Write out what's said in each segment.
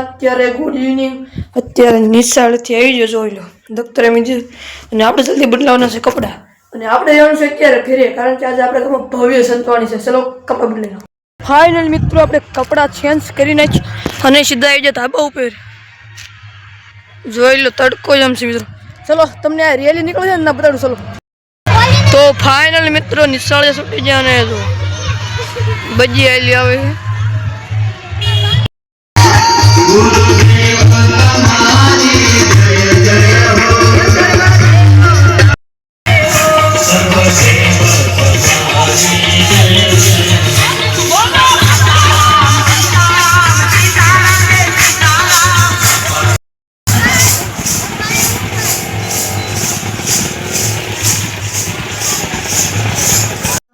અત્યારે good evening. અત્યારે નિશાળથી આવી ગયો જોઈ લો દફતરે મીધું અને આપણે જલ્દી બદલાવાના છે કપડાં અને આપણે જવાનું છે અત્યારે ઘરે કારણ કે આજે આપણે ભવ્ય સંતવાણી છે. ચલો કપડાં બદલી લો. ફાઇનલ મિત્રો આપણે કપડાં ચેન્જ કરી નાખી અને સીધા આવી જાય ધાબા ઉપર. જોઈ લો તડકો જ આમ છે મિત્રો. ચલો તમને આ રેલી નીકળે છે ને ના બતાડું. ચલો તો ફાઇનલ મિત્રો નિશાળે છૂટી જાય ને તો બજી આવેલી આવે છે.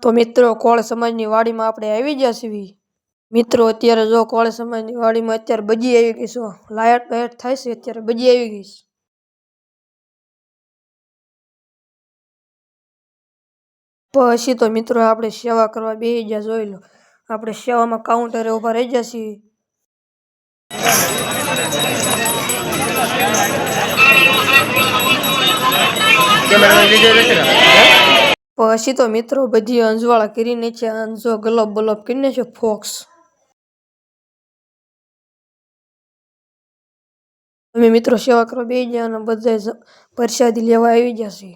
તો મિત્રો કોળ સમાજની વાડીમાં આપણે આવી ગયા છીએ. મિત્રો અત્યારે જો કોળ સમાજની વાડીમાં અત્યારે બજી આવી ગઈ છે. લાયટ બાયટ થાય છે અત્યારે બજી આવી ગઈ છે. પછી તો મિત્રો આપણે સેવા કરવા બેસી ગયા. જોઈ લો આપણે સેવામાં કાઉન્ટરે ઊભા રહી ગયા છીએ. પછી તો મિત્રો બધી અંજવાળા કરીને છે. અંજો ગલોબ બલોબ કરીને છે ફોક્સ. અમે મિત્રો સેવા કરવા બેસી ગયા અને બધા પ્રસાદી લેવા આવી ગયા છે.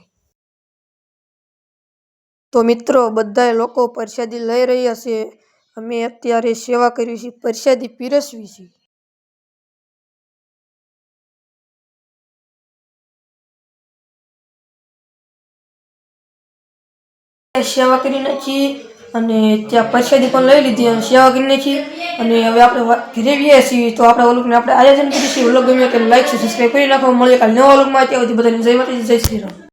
તો મિત્રો બધા લોકો પ્રસાદી લઈ રહ્યા છે. અમે અત્યારે સેવા કરી છે, પ્રસાદી પીરસવી છે. સેવા કરી નાખી અને ત્યાં પ્રસાદી પણ લઈ લીધી અને સેવા કરી નાખી અને હવે આપણે ઘરે ગયા છીએ. તો આપણે ઓલુકને આપણે આયોજન કરીએ છીએ. ઓલુક ગમ્યો કે લાઈક સબસ્ક્રાઈબ કરી નાખો. મળીએ કાલે નવા ઓલુકમાં. ત્યાં સુધી બધાને જય માતાજી, જય શ્રી રામ.